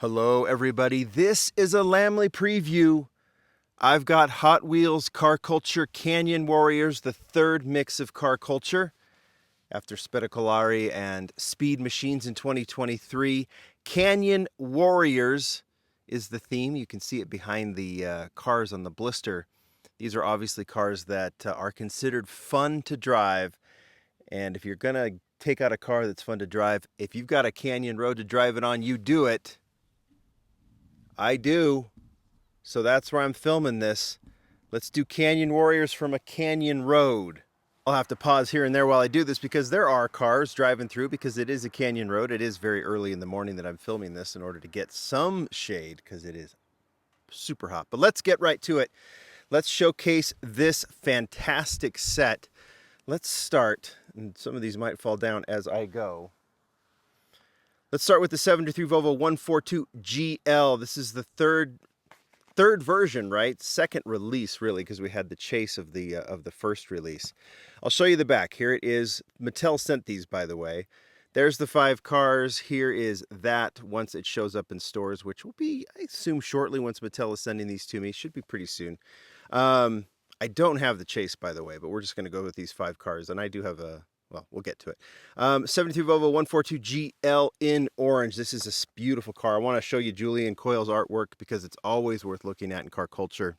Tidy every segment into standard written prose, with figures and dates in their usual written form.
Hello everybody, this is a Lamley preview. I've got Hot Wheels Car Culture Canyon Warriors, the third mix of car culture. After Spettacolari and Speed Machines in 2023, Canyon Warriors is the theme. You can see it behind the cars on the blister. These are obviously cars that are considered fun to drive. And if you're going to take out a car that's fun to drive, if you've got a canyon road to drive it on, you do it. I do. So that's where I'm filming this. Let's do Canyon Warriors from a canyon road. I'll have to pause here and there while I do this because there are cars driving through because it is a canyon road. It is very early in the morning that I'm filming this in order to get some shade because it is super hot. But let's get right to it. Let's showcase this fantastic set. Let's start, and some of these might fall down as I go. Let's start with the 73 Volvo 142 GL. This is the third version, right? Second release, really, because we had the chase of the first release. I'll show you the back. Here it is. Mattel sent these, by the way. There's the 5 cars. Here is that once it shows up in stores, which will be, I assume, shortly once Mattel is sending these to me. Should be pretty soon. I don't have the chase, by the way, but we're just going to go with these 5 cars, and I do have a... Well, we'll get to it. 73 Volvo 142 GL in orange. This is a beautiful car. I want to show you Julian Coyle's artwork because it's always worth looking at in car culture.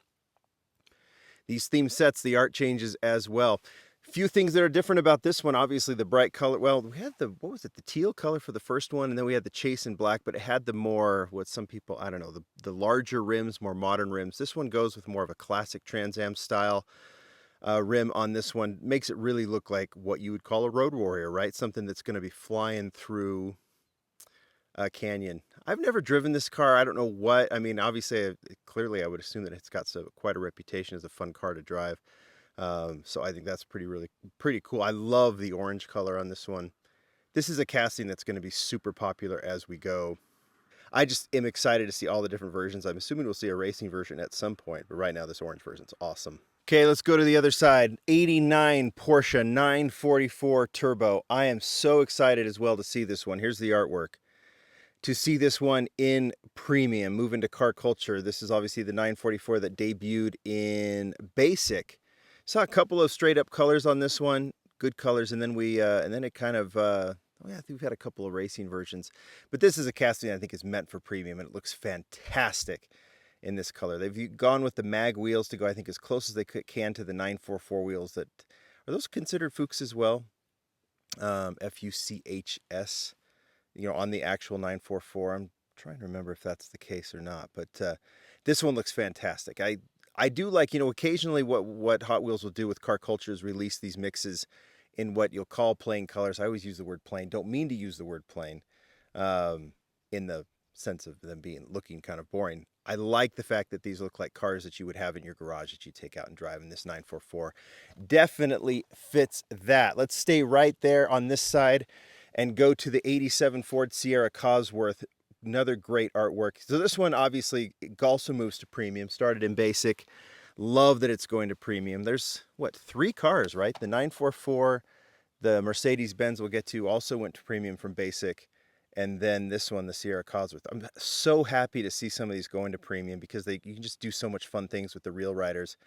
These theme sets, the art changes as well. Few things that are different about this one. Obviously, the bright color. Well, we had the, what was it? The teal color for the first one, and then we had the chase in black, but it had the more, what some people, I don't know, the larger rims, more modern rims. This one goes with more of a classic Trans Am style. Rim on this one makes it really look like what you would call a road warrior, right? Something that's going to be flying through a canyon. I've never driven this car. I don't know what. I mean, obviously, clearly, I would assume that it's got quite a reputation as a fun car to drive. So I think that's pretty cool. I love the orange color on this one. This is a casting that's going to be super popular as we go. I just am excited to see all the different versions. I'm assuming we'll see a racing version at some point, but right now this orange version's awesome. Okay, let's go to the other side. 89 Porsche 944 Turbo. I am so excited as well to see this one. Here's the artwork. To see this one in premium, move into car culture. This is obviously the 944 that debuted in basic. Saw a couple of straight up colors on this one, good colors, and then it kind of oh yeah, I think we've had a couple of racing versions. But this is a casting I think is meant for premium, and it looks fantastic in this color. They've gone with the mag wheels to go, I think, as close as they can to the 944 wheels. That are those considered Fuchs as well? Fuchs, on the actual 944. I'm trying to remember if that's the case or not. But this one looks fantastic. I do like, occasionally what Hot Wheels will do with car culture is release these mixes in what you'll call plain colors. I always use the word plain. Don't mean to use the word plain in the sense of them looking kind of boring. I like the fact that these look like cars that you would have in your garage that you take out and drive, and this 944 definitely fits that. Let's stay right there on this side and go to the 87 Ford Sierra Cosworth. Another great artwork. So this one obviously also moves to premium, started in basic. Love that it's going to premium. There's, 3 cars, right? The 944, the Mercedes-Benz we'll get to also went to premium from basic. And then this one, the Sierra Cosworth. I'm so happy to see some of these go into premium because you can just do so much fun things with the real riders.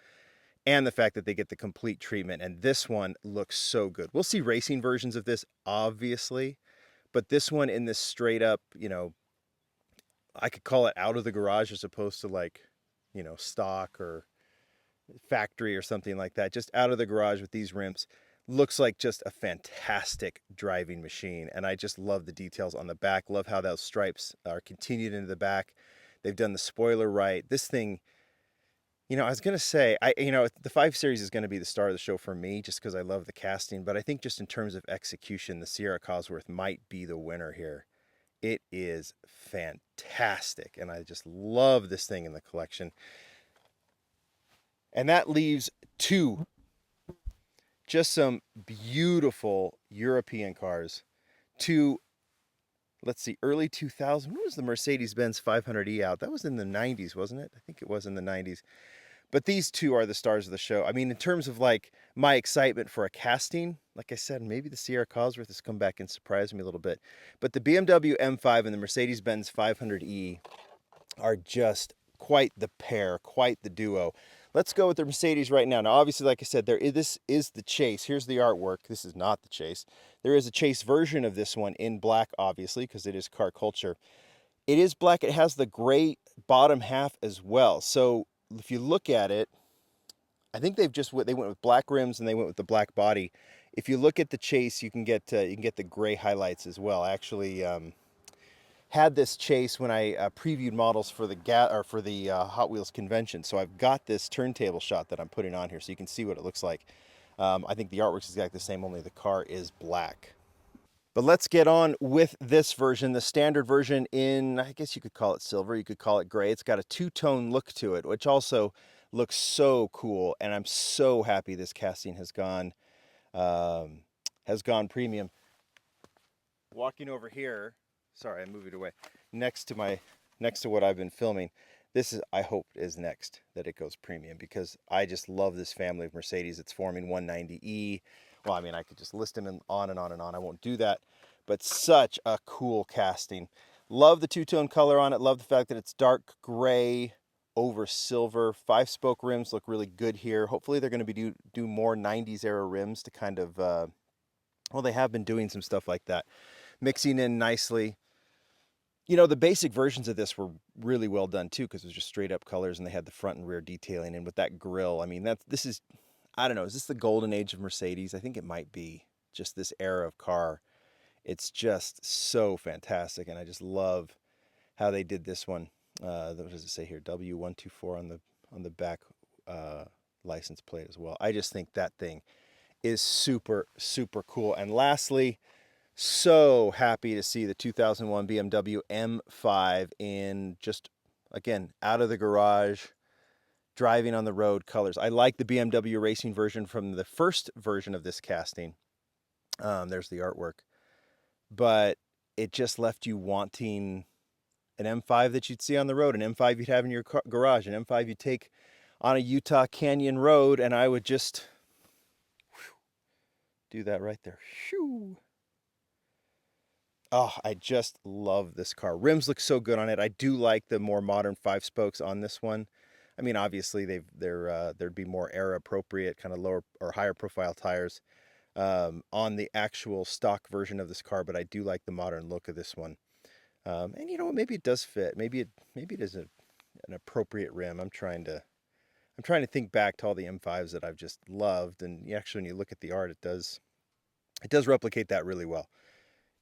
And the fact that they get the complete treatment. And this one looks so good. We'll see racing versions of this, obviously. But this one in this straight up, I could call it out of the garage as opposed to stock or factory or something like that. Just out of the garage with these rims. Looks like just a fantastic driving machine, and I just love the details on the back. Love how those stripes are continued into the back. They've done the spoiler right. This thing, I was going to say, the 5 Series is going to be the star of the show for me just because I love the casting, but I think just in terms of execution, the Sierra Cosworth might be the winner here. It is fantastic, and I just love this thing in the collection. And that leaves 2. Just some beautiful European cars. Let's see, early 2000. When was the Mercedes-Benz 500e out? That was in the 90s, wasn't it? I think it was in the 90s. But these two are the stars of the show. I mean, in terms of like my excitement for a casting, like I said, maybe the Sierra Cosworth has come back and surprised me a little bit. But the BMW M5 and the Mercedes-Benz 500e are just quite the pair, quite the duo. Let's go with the Mercedes right now. Now, obviously, like I said, this is the Chase. Here's the artwork. This is not the Chase. There is a Chase version of this one in black, obviously, because it is car culture. It is black. It has the gray bottom half as well. So if you look at it, I think they went with black rims and they went with the black body. If you look at the Chase, you can get the gray highlights as well. I actually had this Chase when I previewed models for the Hot Wheels convention. So I've got this turntable shot that I'm putting on here, so you can see what it looks like. I think the artwork's exactly the same, only the car is black. But let's get on with this version, the standard version in, I guess you could call it silver, you could call it gray. It's got a two-tone look to it, which also looks so cool. And I'm so happy this casting has gone premium. Walking over here, sorry, I moved it away, next to what I've been filming. This is, I hope, is next that it goes premium, because I just love this family of Mercedes. It's forming 190E. Well, I mean, I could just list them on and on and on. I won't do that, but such a cool casting. Love the two-tone color on it. Love the fact that it's dark gray over silver. 5-spoke rims look really good here. Hopefully they're going to be do more 90s era rims to kind of, well, they have been doing some stuff like that, mixing in nicely. You know, the basic versions of this were really well done too, because it was just straight up colors and they had the front and rear detailing. And with that grille, I mean, this is, I don't know, is this the golden age of Mercedes? I think it might be, just this era of car. It's just so fantastic, and I just love how they did this one. What does it say here? W124 on the back license plate as well. I just think that thing is super, super cool. And lastly, so happy to see the 2001 BMW M5 in just, again, out of the garage, driving on the road colors. I like the BMW racing version from the first version of this casting. There's the artwork. But it just left you wanting an M5 that you'd see on the road, an M5 you'd have in your garage, an M5 you'd take on a Utah Canyon road, and I would just do that right there. Shoo. Oh, I just love this car. Rims look so good on it. I do like the more modern 5-spokes on this one. I mean, obviously there'd be more era appropriate, kind of lower or higher profile tires on the actual stock version of this car, but I do like the modern look of this one. And you know what? Maybe it does fit. Maybe it is an appropriate rim. I'm trying to think back to all the M5s that I've just loved, and actually, when you look at the art, it does replicate that really well.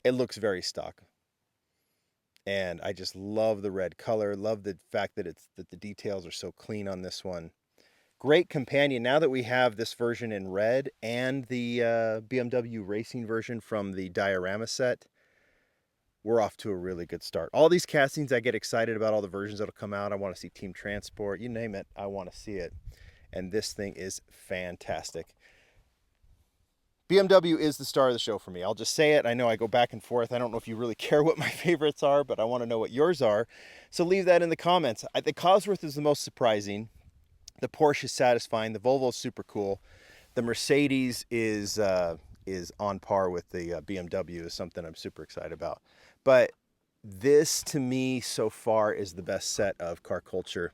It looks very stock, and I just love the red color. Love the fact that the details are so clean on this one. Great companion. Now that we have this version in red and the BMW racing version from the diorama set, we're off to a really good start. All these castings, I get excited about all the versions that'll come out. I want to see Team Transport, you name it, I want to see it. And this thing is fantastic. BMW is the star of the show for me. I'll just say it. I know I go back and forth. I don't know if you really care what my favorites are, but I want to know what yours are. So leave that in the comments. The Cosworth is the most surprising. The Porsche is satisfying. The Volvo is super cool. The Mercedes is on par with the BMW, is something I'm super excited about. But this, to me, so far is the best set of car culture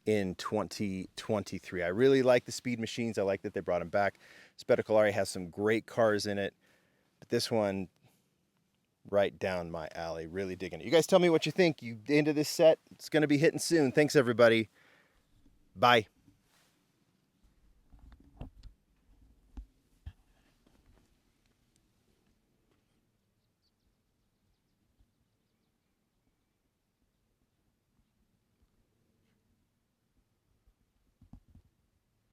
in 2023. I really like the Speed Machines. I like that they brought them back. Spettacolare has some great cars in it, but this one, right down my alley. Really digging it. You guys tell me what you think. You into this set? It's going to be hitting soon. Thanks, everybody. Bye.